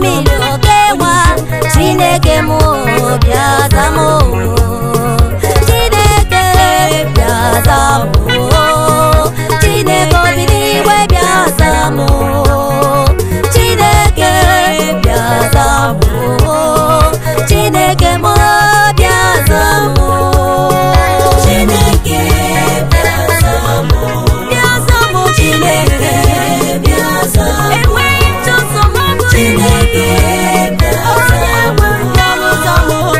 osimiri okewa Chineke m bịa za m Chineke bịa za m Chineke obi n'igwe bịa za m Chineke bịa za m Chineke m bịa za m Chineke bịa za m Chineke bịa za m enweghị ntụsọ m Chineke bịa za m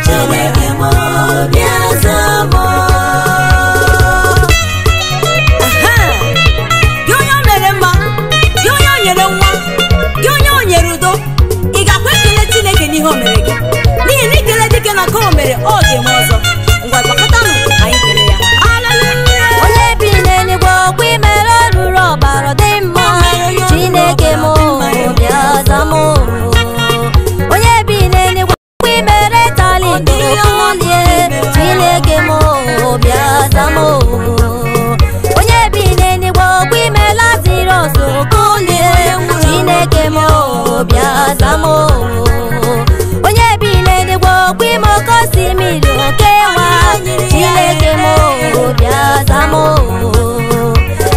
Chineke m bịa za m gị onye o mere mma gị onye o nyere nwa gị onye o nyere udo ị ga-akwa ekele Chineke n'ihe o mere gị n'ihi na ikele dike na ka o mere ọ ga-eme ọzọ ngwa gbakọtanụ anyị kele ya onye bi n'eluigwe okwu imere ruru ọbara dị mma Chineke m bịa za m onye bi n'eluigwe okwu imere talenti okulie Chineke m bịa za m onye bi n'eluigwe okwu imere Lazarus okulie Chineke m bịa za m onye bi n'eluigwe okwu ime oke osimiri okewa Chineke m bịa za m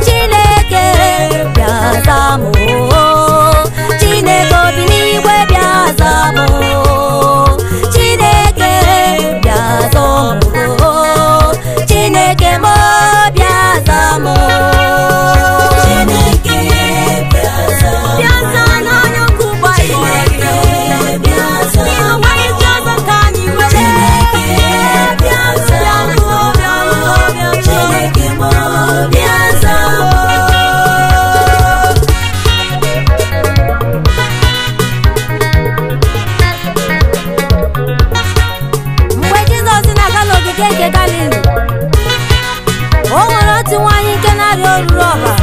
Chineke bịa za m Chineke obi n'igwe bịa za m Chineke bịa za m Chineke m bịa za m Chineke bịa za m bịa za n'anya ukwu Chineke bịa za m ka anyị nwere bịa za m Chineke m bịa za m mgbe Jizọs na-aga n'ogige nke Galili o nwere otu nwaanyị nke na-arịa oruru ọbara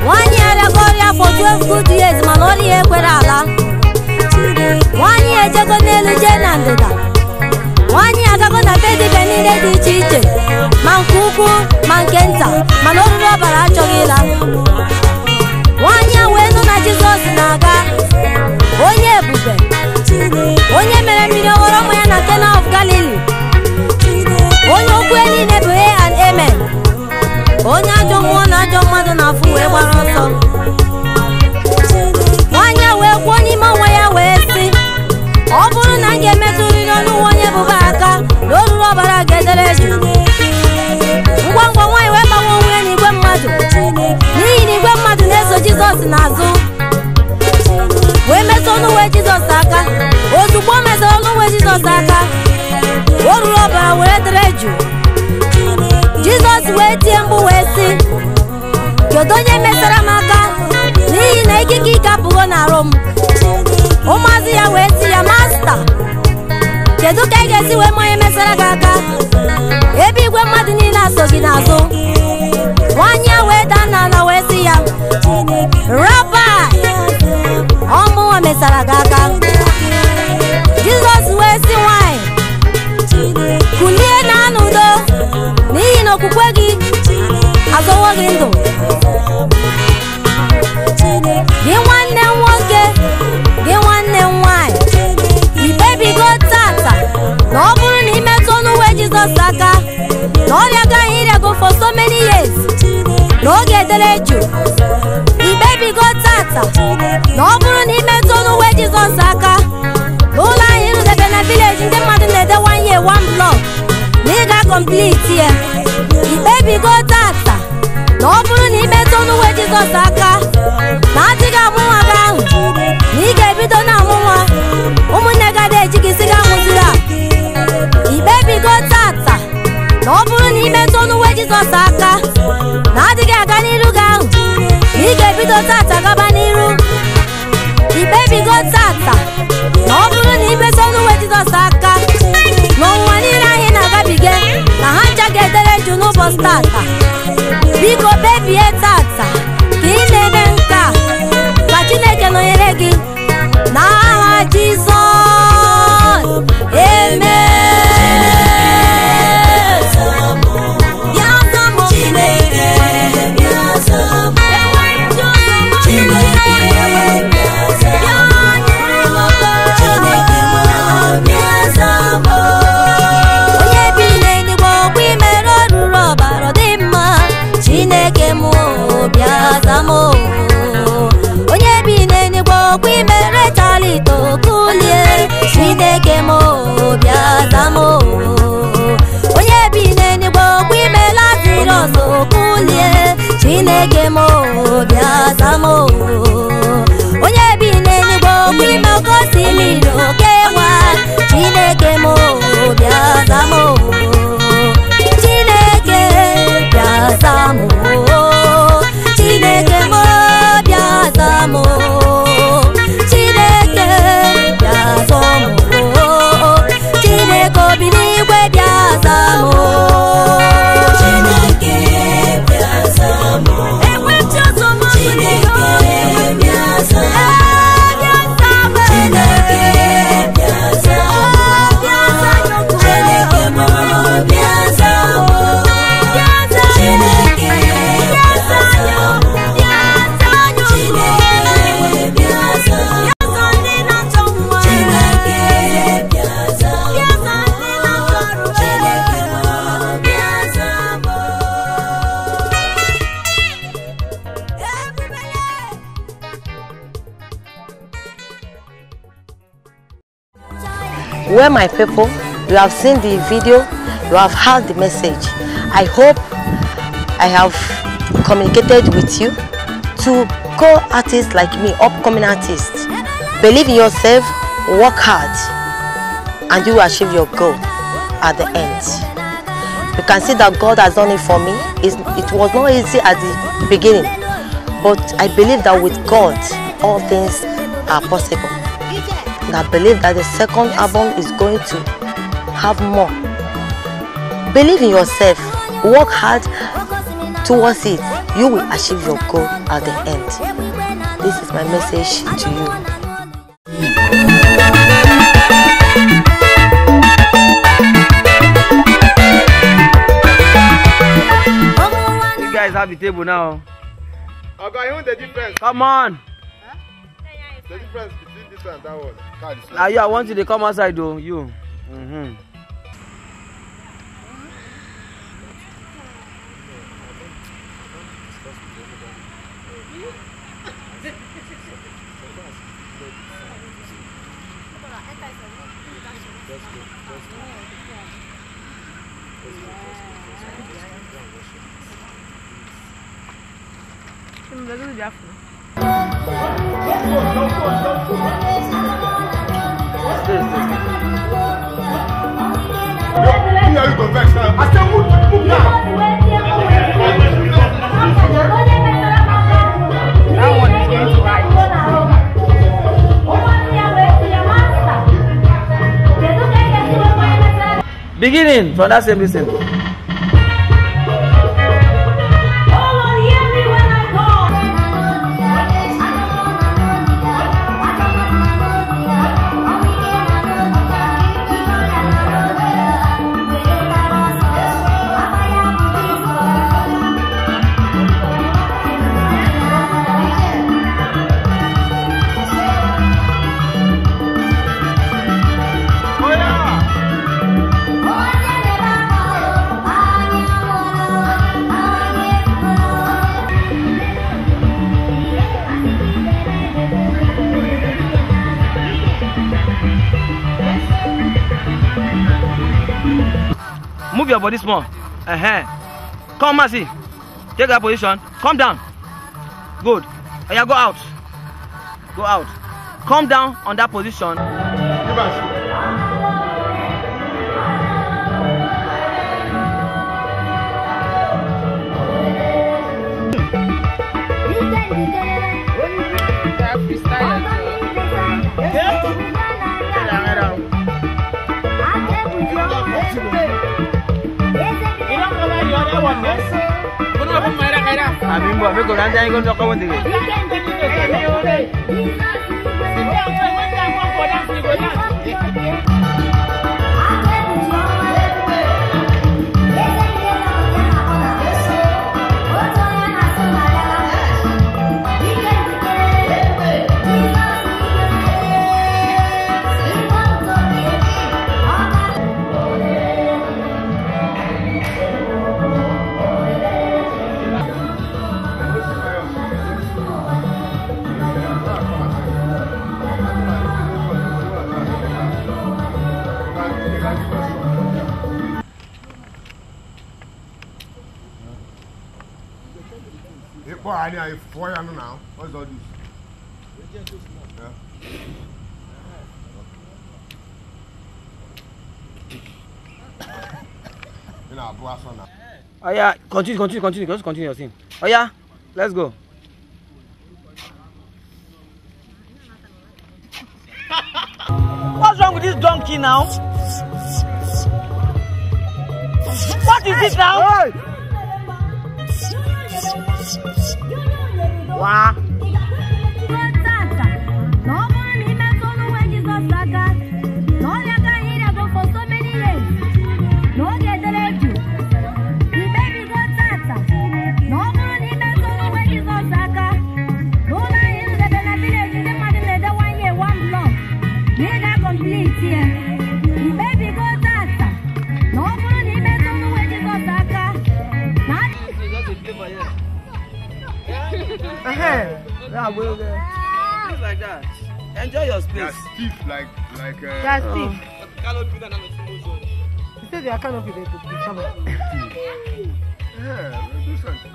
nwaanyị arịago ọrịa for 12 good years mana ọrịa ya ekwere ala nwaanyị ejego n'elu jee na ndịda nwaanyị agago na be dibịa niile dị iche iche ma nke ukwu ma nke nta mana oruru ọbara achọghị ịla nwaanyị a wee nụ na Jizọs na-aga onye ebube onye mere mmiri ọghọrọ ụmụ ya na Cana of Galilee onye okwu niile bụ and amen onye ajọ mmụọ na ajọ mmadụ na-afụ wee gbara ọsọ nwaanyị a wee kwuo n'ime onwe ya wee sị ọ bụrụ na m ga-emetụrịrị ọnụ nwa onye bụba aka na oruru ọbara ga-edere jụ ngwa ngwa nwaanyị wee gbanwe onwe ya n'igwe mmadụ n'ihi na igwe mmadụ na-eso Jizọs n'azụ wee metụ ọnụ uwe Jizọs aka ozugbo o metụrụ ọnụ uwe Jizọs aka oruru ọbara wee dere jụ Jizọs wee tie mkpu wee sị kedu onye metara m aka n'ihi na ikike ike apụgo n'arụ m ụmụazụ ya wee sị ya masta kedu ka ị ga-esi wee ma onye mesara gị aka ebe igwe mmadụ niile aso gị n'azụ nwaanyị a wee daa n'ala wee sị ya Rabai ọmụnwa mesara gị aka Jizọs wee sị nwaanyị kulie na n'udo n'ihi na okwukwe gị azọwo gị ndụ gị nwanne m nwoke gị nwanne m nwaanyị ikpebigo tata na ọ bụrụ na imetụ ọnụ uwe Jizọs aka na ọrịa gaghị ịrịago for so many years na oge dere jụ ikpebigo tata na ọ bụrụ na imetụ ọnụ uwe Jizọs aka n'ụlọ anyị ịrụdebe na village ndị mmadụ na-ede 1 year 1 block na ị ga-complete ya ikpebigo tata na ọ bụrụ na imetụ ọnụ uwe Jizọs aka na adịghị amụ nwa gị ahụ na ị ga-ebido na-amụ nwa ụmụnne gị ada eji gị sị gị amụziri a ikpebigo tata na ọ bụrụ na imetụ ọnụ uwe Jizọs aka na adịghị aga n'iru gị ahụ na ị ga-ebido tata gaba n'iru ikpebigo tata na ọ bụrụ na imetụ ọnụ uwe Jizọs aka na ọnwụnwa niile anyị na-agabiga na ha ncha ga-edere jụ n'ụbọchị tata biko kpebie tata ka ị na-eme nke a ka Chineke nọnyere gị n'aha Jizọs amen. Chineke Chineke mo bịaza mo onye bi n'eluigwe n'ime oke osimiri okewa Chineke mo bịaza mo Chineke bịaza mo Chineke mo bịaza mo Chineke bịaza mo Chineke obi n'igwe bịaza mo Chineke bịaza mo Well, my people, you have seen the video, you have heard the message. I hope I have communicated with you to co-artists like me, upcoming artists. Believe in yourself, work hard, and you will achieve your goal at the end. You can see that God has done it for me. It was not easy at the beginning, but I believe that with God, all things are possible. And I believe that the second album is going to have more. Believe in yourself, work hard towards it. You will achieve your goal at the end. This is my message to you. You guys have the table now. Okay, you know the difference. Come on. The difference between this and that one. Now you, I want you to come outside though. You. Beginning from that same listen. Move your body small. Come, Mercy. Take that position. Come down. Good. Yeah, go out. Go out. Come down on that position. Boy, I need a 4 now. What's all this? Oh yeah, continue. Just continue your thing. Oh yeah, let's go. What's wrong with this donkey now? What is it now? Hey! Wow. Just like that. Enjoy your space. They're stiff like That's stiff. He said you cannot be there to be somewhere. yeah, do something.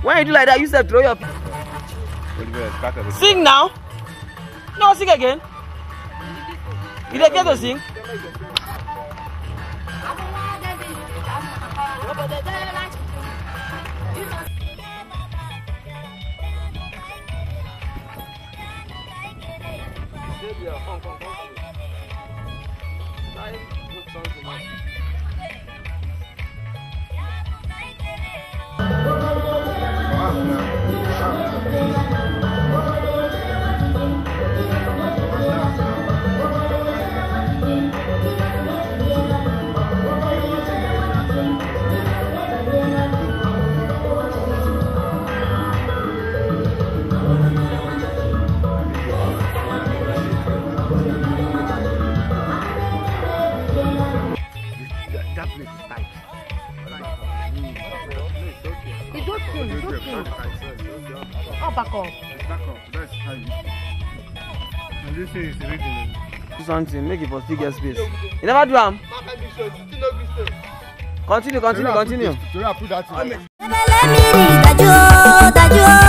When you do like that, you said throw your. Sing now. No, sing again. You don't get to sing. Oh, back off. That's how you. And this is original. Do something, make it for still get space. You never do am. Continue. So I put that in. Let me read,